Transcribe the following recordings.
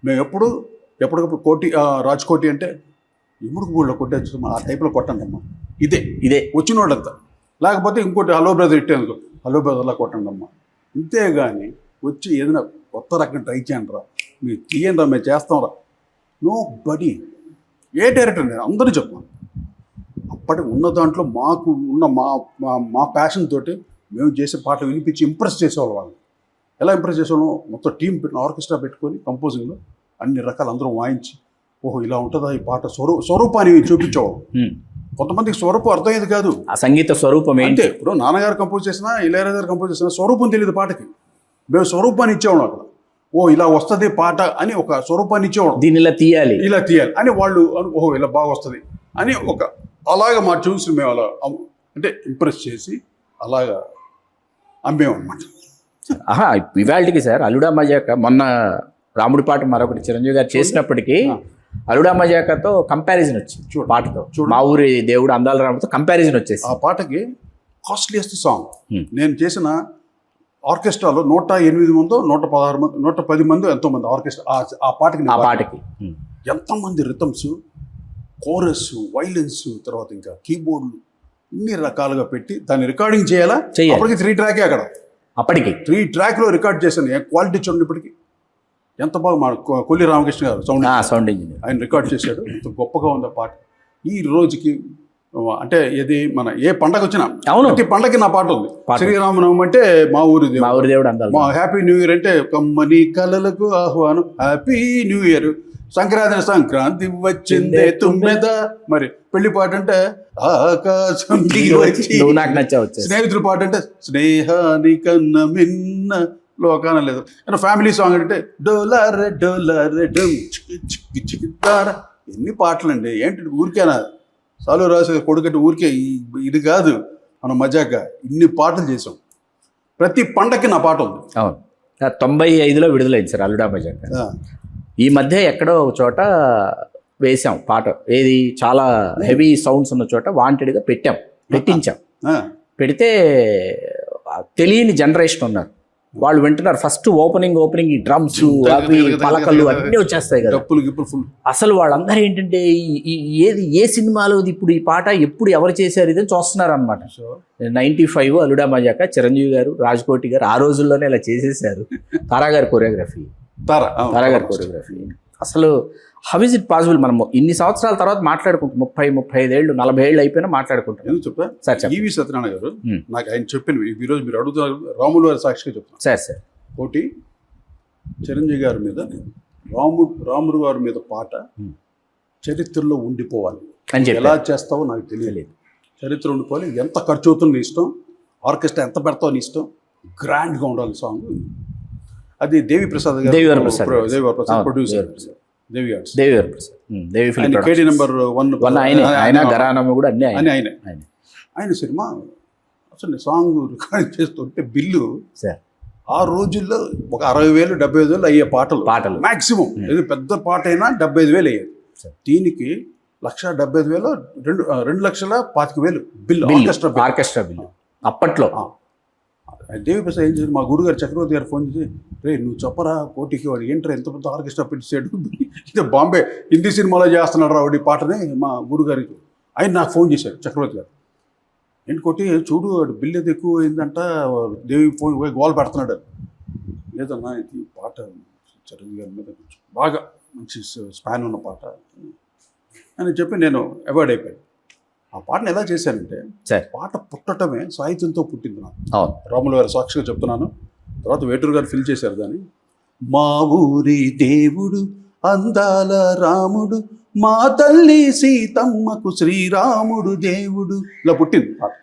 మేము ఎప్పటికప్పుడు రాజ్కోటి అంటే ఎముడుకు ఊళ్ళో కొట్టేచ్చు ఆ టైప్లో కొట్టండి అమ్మా, ఇదే వచ్చిన వాళ్ళంతా. లేకపోతే ఇంకోటి హలో బ్రదర్ ఇట్టేందుకు హలో బ్రదర్లా కొట్టండి అమ్మా. అంతేగాని వచ్చి ఏదైనా కొత్త రకం ట్రై చేయండి రా, మీరు తీయండి రా, మేము చేస్తాం రా. No body. ఏ డైరెక్టర్ నేను అందరూ చెప్పాను. అప్పటి ఉన్న దాంట్లో మాకు ఉన్న మా ప్యాషన్ తోటి మేము చేసే పాటలు వినిపించి ఇంప్రెస్ చేసేవాళ్ళు. వాళ్ళు ఎలా ఇంప్రెస్ చేసేవాళ్ళం, మొత్తం టీం పెట్టిన ఆర్కెస్ట్రా పెట్టుకొని కంపోజింగ్లో అన్ని రకాలు అందరూ వాయించి, ఓహో ఇలా ఉంటుందా ఈ పాట, స్వరూపాన్ని చూపించేవాళ్ళు. కొంతమందికి స్వరూపం అర్థమయ్యేది కాదు, ఆ సంగీత స్వరూపం ఏంటి. ఇప్పుడు నాన్నగారు కంపోజ్ చేసినా ఇళయరాజా గారు కంపోజ్ చేసినా స్వరూపం తెలియదు పాటకి. మేము స్వరూపాన్ని ఇచ్చేవాళ్ళం అక్కడ. ఓ ఇలా వస్తుంది పాట అని ఒక స్వరూపాన్ని ఇచ్చేవాళ్ళం. దీన్ని ఇలా తీయాలి అని వాళ్ళు ఓహో ఇలా బాగా వస్తుంది అని అలాగా మా ట్యూన్స్ మేము అలా అంటే ఇంప్రెస్ చేసి అలాగా అమ్మేమన్నమాట. ఇవాళకి సార్ అల్లుడా మజాక మొన్న రాముడి పాట మరొకటి చిరంజీవి గారు చేసినప్పటికీ అల్లుడా మజాకతో కంపారిజన్ వచ్చింది పాటతో. మా ఊరి దేవుడు అందాల రాముతో కంపారిజన్ వచ్చేసి ఆ పాటకి కాస్ట్లీయెస్ట్ సాంగ్. నేను చేసిన ఆర్కెస్ట్రాలో 108 మందో 116 మంది 110 మంది ఎంతో మంది ఆర్కెస్ట్రా ఆ పాటకి ఎంతమంది రిథమ్స్, కోరస్, వైలెన్స్, తర్వాత ఇంకా కీబోర్డులు ఇన్ని రకాలుగా పెట్టి దాన్ని రికార్డింగ్ చేయాలా. అప్పటికి 3 ట్రాకే అక్కడ. అప్పటికి 3 ట్రాక్లో రికార్డ్ చేశాను. క్వాలిటీ చూడండి ఇప్పటికి ఎంత బాగా. మా కొల్లి రామకృష్ణ గారు సౌండ్ ఇంజనీర్, ఆయన రికార్డ్ చేశాడు. ఎంత గొప్పగా ఉంది ఆ పాట. ఈ రోజుకి అంటే ఇది మన ఏ పండగ వచ్చినా ప్రతి పండగకి నా పాట ఉంది. శ్రీరామనవమి అంటే మా ఊరి దేవుడు, మా హ్యాపీ న్యూ ఇయర్ అంటే కమ్మని కలలకు ఆహ్వానం హ్యాపీ న్యూ ఇయర్. సంక్రాంతి వచ్చిందే తుమ్మెద. మరి పెళ్లి పాట అంటే ఆకాశం స్నేహితుల పాట అంటే స్నేహాని కన్న మిన్న లోకాన లేదు. ఫ్యామిలీ సాంగ్ అంటే డోలారే డోలారే డమ్ చిక్కిదార. ఎన్ని పాటలండి ఏంటి, ఊరికేనా సాలు రాసే కొడుకంటే ఊరికే ఇది కాదు. మనం మజాగా ఇన్ని పాటలు చేసాం. ప్రతి పండగకి నా పాట ఉంది. అవును, 95లో విడుదలైంది సార్ అల్లుడా మజాక. ఈ మధ్య ఎక్కడో ఒక చోట వేసాం పాట, ఏది చాలా హెవీ సౌండ్స్ ఉన్న చోట వాంటెడ్గా పెట్టించాం. పెడితే తెలియని జనరేషన్ ఉన్నారు, వాళ్ళు వింటున్నారు. ఫస్ట్ ఓపెనింగ్ ఈ డ్రమ్స్ అవి పలకలు అన్నీ వచ్చేస్తాయి కదా. అసలు వాళ్ళందరూ ఏంటంటే ఏ సినిమాలో ఇప్పుడు ఈ పాట ఎప్పుడు ఎవరు చేశారు ఇదని చూస్తున్నారు అనమాట. 95 అల్లుడా మజాక, చిరంజీవి గారు, రాజ్కోటి గారు ఆ రోజుల్లోనే ఇలా చేసేసారు. తారా గారి కొరియోగ్రఫీ. అసలు హౌ ఇస్ ఇట్ పాసిబుల్? మనం ఇన్ని సంవత్సరాల తర్వాత మాట్లాడుకుంటాం, 30-35 ఏళ్ళు 40 ఏళ్ళు అయిపోయినా మాట్లాడుకుంటాం. ఎందుకు చెప్పా సార్, ఈవి సత్యనారాయణ గారు నాకు ఆయన చెప్పినవి ఈరోజు మీరు అడుగుతున్నారు. రాములు వారి సాక్షిగా చెప్తాను సార్. ఒకటి చిరంజీవి గారి మీద రాముడు గారి మీద పాట చరిత్రలో ఉండిపోవాలి. ఎలా చేస్తావో నాకు తెలియలేదు. చరిత్ర ఉండిపోవాలి. ఎంత ఖర్చు అవుతుంది నీ ఇష్టం, ఆర్కెస్ట్రా ఎంత పెడతావు నీ ఇష్టం, గ్రాండ్గా ఉండాలి సాంగ్. అది దేవి ప్రసాద్ గారు, ప్రొడ్యూసర్, కేడీ నెంబర్ 1 ఆయన సినిమా. అసలు సాంగ్ రికార్డింగ్ చేస్తుంటే బిల్లు ఆ రోజుల్లో ఒక 60,000 75,000 అయ్యే పాటలు మాక్సిమం. ఇది పెద్ద పాట అయినా 75,000 అయ్యేది. దీనికి 1,75,000 2,25,000 బిల్లు, ఆర్కెస్ట్రా బిల్లు అప్పట్లో. దేవి ప్రసాద్ ఏం చేసి మా గురుగారు చక్రవర్తి గారు ఫోన్ చేసి, రే నువ్వు చెప్పరా కోటికి, వాడు ఏంట్రా ఎంత పెద్ద ఆర్కెస్ట్రా పెట్టాడు, ఇది బాంబే హిందీ సినిమాలో చేస్తున్నాడు రా వాడి పాటని. మా గురుగారికి ఆయన నాకు ఫోన్ చేశాడు చక్రవర్తి గారు. ఏంటి కొట్టి చూడు వాడు బిల్ ఏది ఎక్కువ అయిందంట, దేవి ఫోన్ గోల్ పెడుతున్నాడు. లేదన్నా ఇది పాట చిరంజీవి గారి మీద బాగా మంచి స్పాన్ ఉన్న పాట అని చెప్పి నేను అవాయిడ్ అయిపోయాను. ఆ పాటను ఎలా చేశానంటే, పాట పుట్టటమే సాహిత్యంతో పుట్టింది నాకు. రాములు గారి సాక్షిగా చెప్తున్నాను. తర్వాత వేటూరు గారు ఫిల్ చేశారు దాన్ని. మా ఊరి దేవుడు అందాల రాముడు, మా తల్లి సీతమ్మకు శ్రీరాముడు దేవుడు, ఇలా పుట్టింది పాట.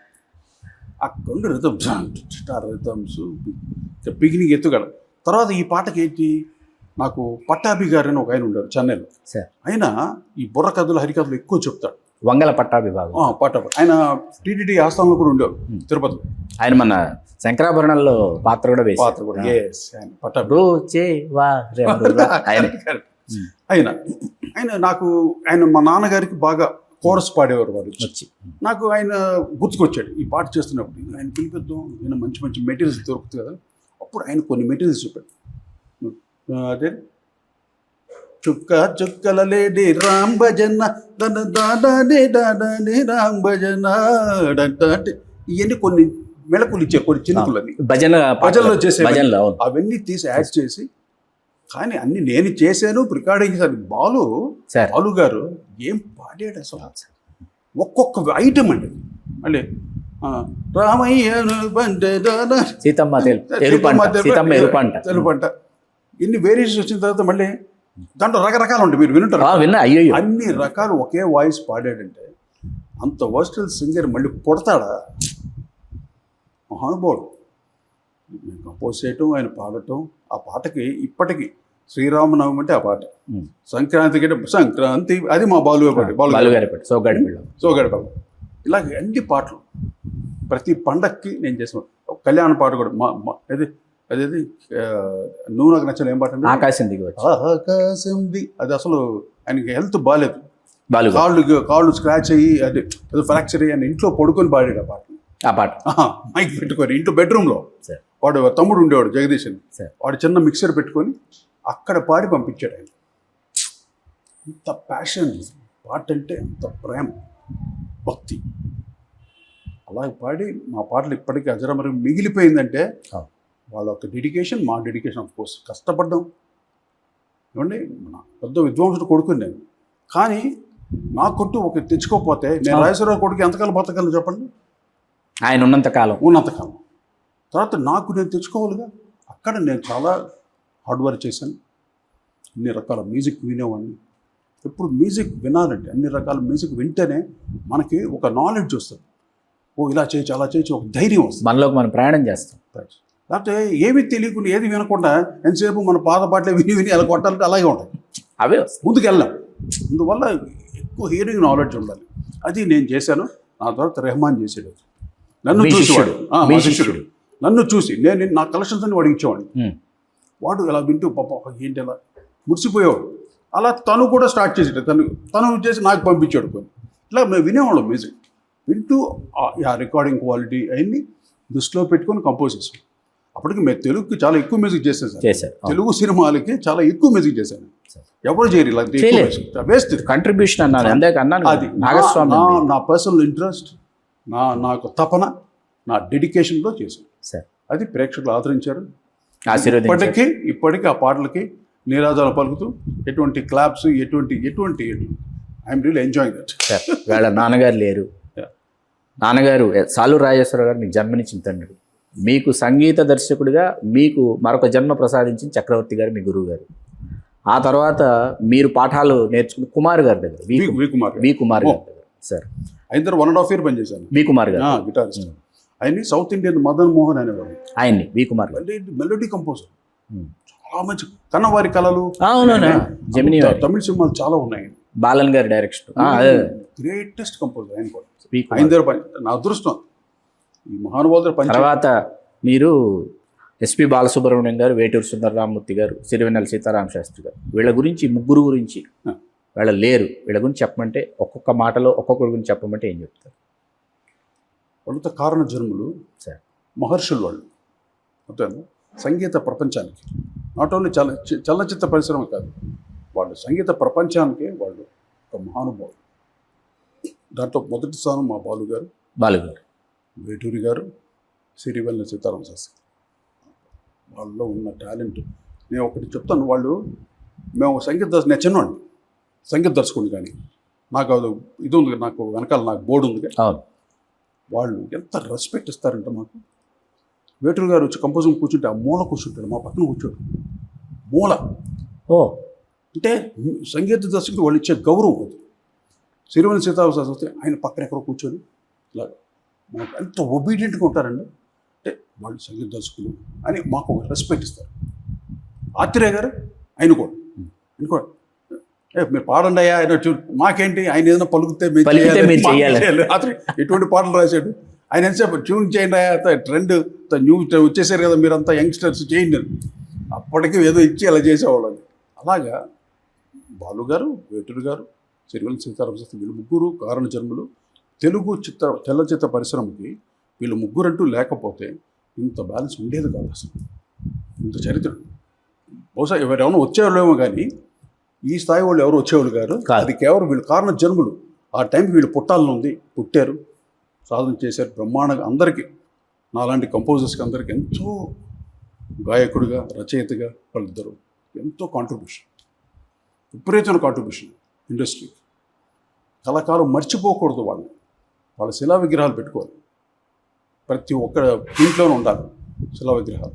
అక్కడ రిథమ్స్ బిగినింగ్ ఎత్తుగడ. తర్వాత ఈ పాటకి ఏంటి, నాకు పట్టాభి గారు అని ఒక ఆయన ఉండారు చెన్నైలో. ఆయన ఈ బుర్ర కథలు హరికథలు ఎక్కువ చెప్తాడు. వంగల పట్టాభిభాగం. ఆయన టీటీడీ ఆస్థానంలో కూడా ఉండేవారు తిరుపతి. ఆయన మన శంకరాభరణంలో పాత్ర కూడా వేశారు. ఆయన నాకు మా నాన్నగారికి బాగా కోరస్ పాడేవారు వారు వచ్చి. నాకు ఆయన గుర్తుకొచ్చాడు ఈ పాట చేస్తున్నప్పుడు. ఆయన పిలిపిద్దాం, ఆయన మంచి మంచి మెటీరియల్స్ దొరుకుతుంది కదా. అప్పుడు ఆయన కొన్ని మెటీరియల్స్ చెప్పాడు. అదే చుక్క చుక్కల లేడి రామ్ భజన దన దాదానే దాదానే రామ్ భజన ఇవన్నీ కొన్ని మెళకులు ఇచ్చారు, కొన్ని చినుకులని భజనలో చేసే అవన్నీ తీసి యాడ్ చేసి. కానీ అన్ని నేను చేశాను, రికార్డింగ్ చేశాను. బాలు గారు ఏం పాడాడు అసలు, ఒక్కొక్క ఐటమ్ అండి. మళ్ళీ రామయ్య తెలుపంట ఇన్ని వేరియేషన్స్ వచ్చిన తర్వాత మళ్ళీ దాంట్లో రకరకాలు ఉంటాయి, మీరు వింటారు. అన్ని రకాలు ఒకే వాయిస్ పాడాడంటే అంత వర్స్టల్ సింగర్ మళ్ళీ పుడతాడా? మహానుభావుడు. నేను కంపోజ్ చేయటం, ఆయన పాడటం. ఆ పాటకి ఇప్పటికీ శ్రీరామనవమి అంటే ఆ పాట, సంక్రాంతికి అంటే సంక్రాంతి అది మా బాలుగారి పాట, సోగాడిపల్లి. ఇలాగ అన్ని పాటలు ప్రతి పండక్కి నేను చేసాను. కళ్యాణ పాట కూడా అదేది నువ్వు నాకు నచ్చిన ఏం పాట అంటే ఆకాశం ది. అది అసలు ఆయనకి హెల్త్ బాగాలేదు, కాళ్ళు స్క్రాచ్ అయ్యి అది ఫ్రాక్చర్ అయ్యి ఆయన ఇంట్లో పడుకొని పాడాడు ఆ పాట మైక్ పెట్టుకొని ఇంట్లో బెడ్రూమ్లో. వాడు తమ్ముడు ఉండేవాడు జగదీష్ అని, వాడు చిన్న మిక్సర్ పెట్టుకొని అక్కడ పాడి పంపించాడు ఆయన. అంత ప్యాషన్ పాట అంటే, అంత ప్రేమ భక్తి. అలాగే పాడి మా పాటలు ఇప్పటికీ అజరామరం మిగిలిపోయిందంటే వాళ్ళ ఒక డెడికేషన్, మా డెడికేషన్. ఆఫ్ కోర్స్ కష్టపడ్డాం ఏమండి. నా పెద్ద విద్వాంసుడు కొడుకుని నేను, కానీ నా కొట్టు ఒక తెచ్చుకోకపోతే నేను రాజేశ్వరరావు కొడుకు ఎంతకాలం బతకగలను చెప్పండి? ఆయన ఉన్నంతకాలం. తర్వాత నాకు నేను తెచ్చుకోవాలిగా. అక్కడ నేను చాలా హార్డ్ వర్క్ చేశాను. అన్ని రకాల మ్యూజిక్ వినేవాడిని. ఎప్పుడు మ్యూజిక్ వినాలంటే అన్ని రకాల మ్యూజిక్ వింటేనే మనకి ఒక నాలెడ్జ్ వస్తుంది. ఇలా చేయొచ్చు, అలా చేయొచ్చు, ఒక ధైర్యం వస్తుంది. మనలోకి మనం ప్రయాణం చేస్తాం. లేకపోతే ఏమీ తెలియకుండా ఏది వినకుండా ఎంతసేపు మన పాత పాటలే విని అలా కొట్టాలంటే అలాగే ఉంటాయి, అవే ముందుకు వెళ్ళాం. అందువల్ల ఎక్కువ హియరింగ్ నాలెడ్జ్ ఉండాలి. అది నేను చేశాను. నా తర్వాత రెహమాన్ చేసాడు, నన్ను చూసేవాడు. నన్ను చూసి నేను నా కలెక్షన్స్ అన్ని వాడికి ఇచ్చేవాడిని. వాడు ఇలా వింటూ పాప ఏంటి అలా మురిసిపోయేవాడు. అలా తను కూడా స్టార్ట్ చేసాడు, తను చేసి నాకు పంపించాడు కొన్ని. ఇట్లా మేము వినేవాళ్ళం మ్యూజిక్. వింటూ ఆ రికార్డింగ్ క్వాలిటీ అవన్నీ దృష్టిలో పెట్టుకొని కంపోజ్ చేసాం. అప్పటికి మేము తెలుగుకి చాలా ఎక్కువ మ్యూజిక్ చేసాను సార్. తెలుగు సినిమాలకి చాలా ఎక్కువ మ్యూజిక్ చేశాను. ఎవరు చేయరు ఇలా వేస్ట్ కంట్రిబ్యూషన్ అన్నారు. అది నా పర్సనల్ ఇంట్రెస్ట్, నాకు తపన, నా డెడికేషన్లో చేశాను. అది ప్రేక్షకులు ఆదరించారు. ఇప్పటికీ ఆ పాటలకి నీరాజాలు పలుకుతూ ఎటువంటి క్లాప్స్ ఎటువంటి ఐఎమ్ రియల్లీ ఎంజాయింగ్ దట్. వాళ్ళ నాన్నగారు లేరు. నాన్నగారు సాలూరు రాజేశ్వరరావు గారు మీకు జన్మనిచ్చిన తండ్రి. మీకు సంగీత దర్శకుడిగా మీకు మరొక జన్మ ప్రసాదించిన చక్రవర్తి గారు మీ గురువు గారు. ఆ తర్వాత మీరు పాఠాలు నేర్చుకున్న కుమార్ గారి దగ్గర, వి కుమార్ గారి దగ్గర సార్. ఆయన 1.5 years పనిచేశాను. వి కుమార్ గారు గిటారిస్ట్. ఆయన్ని సౌత్ ఇండియన్ మదన్ మోహన్ అనేవాడు. ఆయన్ని వి కుమార్ గారు మెలోడీ కంపోజర్, చాలా మంచి. కన్నవారి కళలు, జమినీ తమిళ సినిమాలు చాలా ఉన్నాయి. బాలన్ గారి డైరెక్షన్, గ్రేటెస్ట్ కంపోజర్ ఆయన కూడా. ఆయన దగ్గర పని నా అదృష్టం. ఈ మహానుభావుల పని. తర్వాత మీరు ఎస్పి బాలసుబ్రహ్మణ్యం గారు, వేటూరు సుందరరామూర్తి గారు, సిరివెన్నెల సీతారామ శాస్త్రి గారు, వీళ్ళ గురించి ముగ్గురు గురించి వీళ్ళ లేరు, వీళ్ళ గురించి చెప్పమంటే ఒక్కొక్క మాటలో ఒక్కొక్కరి గురించి చెప్పమంటే ఏం చెప్తారు? వాళ్ళతో కారణ జన్ములు, మహర్షులు వాళ్ళు. అంతేనా? సంగీత ప్రపంచానికి, నాట్ ఓన్లీ చలనచిత్ర పరిశ్రమ కాదు, వాళ్ళు సంగీత ప్రపంచానికి వాళ్ళు ఒక మహానుభావులు. దాంట్లో మొదటి స్థానం మా బాలుగారు, వేటూరి గారు, సిరివెన్నెల సీతారామ శాస్త్రి. వాళ్ళలో ఉన్న టాలెంట్ నేను ఒకటి చెప్తాను. మేము నేను చిన్నవాడిని సంగీత దర్శకుడిని, కానీ నాకు అది ఇది ఉంది, నాకు వెనకాల నాకు బోర్డు ఉంది. వాళ్ళు ఎంత రెస్పెక్ట్ ఇస్తారంటే మాకు. వేటూరు గారు వచ్చి కంపోజింగ్ కూర్చుంటే ఆ మూల కూర్చుంటాడు, మా పక్కన కూర్చోడు. మూల అంటే సంగీత దర్శకుడికి వాళ్ళు ఇచ్చే గౌరవం అది. సిరివెన్నెల సీతారామ శాస్త్రి ఆయన పక్కన ఎక్కడో కూర్చొని ఇలా మాకు ఎంత ఒబీడియంట్గా ఉంటారండి. అంటే వాళ్ళు సంగీత దర్శకులు అని మాకు ఒక రెస్పెక్ట్ ఇస్తారు. ఆత్రేయ గారు ఆయన కూడా మీరు పాడండి అయ్యా, ఆయన మాకేంటి, ఆయన ఏదైనా పలుకుతే ఎటువంటి పాటలు రాశాడు ఆయన, ఎంతసేపు ట్యూన్ చేయండి అయ్యా, ట్రెండ్ న్యూ వచ్చేసారు కదా మీరంతా యంగ్స్టర్స్ చేయండి. అప్పటికి ఏదో ఇచ్చి అలా చేసేవాళ్ళని. అలాగా బాలుగారు, వేటూరు గారు, సిరివెన్నెల సీతారామ శాస్త్రి, వీళ్ళు ముగ్గురు కారణ జన్ములు. తెలుగు చలనచిత్ర పరిశ్రమకి వీళ్ళు ముగ్గురంటూ లేకపోతే ఇంత బ్యాలెన్స్ ఉండేది కాదు అసలు, ఇంత చరిత్ర. బహుశా ఎవరైనా వచ్చేవాళ్ళేమో కానీ ఈ స్థాయి వాళ్ళు ఎవరు వచ్చేవాళ్ళు గారు. అది కేవలం వీళ్ళు కారణ జన్ములు. ఆ టైంకి వీళ్ళు పుట్టాలని ఉంది, పుట్టారు, సాధన చేశారు బ్రహ్మాండంగా. అందరికీ నాలాంటి కంపోజర్స్కి అందరికీ ఎంతో గాయకుడిగా రచయితగా వాళ్ళిద్దరు ఎంతో కాంట్రిబ్యూషన్, విపరీతమైన కాంట్రిబ్యూషన్ ఇండస్ట్రీకి. కళాకాలం మర్చిపోకూడదు వాళ్ళని. వాళ్ళ శిలా విగ్రహాలు పెట్టుకోవాలి, ప్రతి ఒక్క ఇంట్లోనూ ఉండాలి శిలా విగ్రహాలు.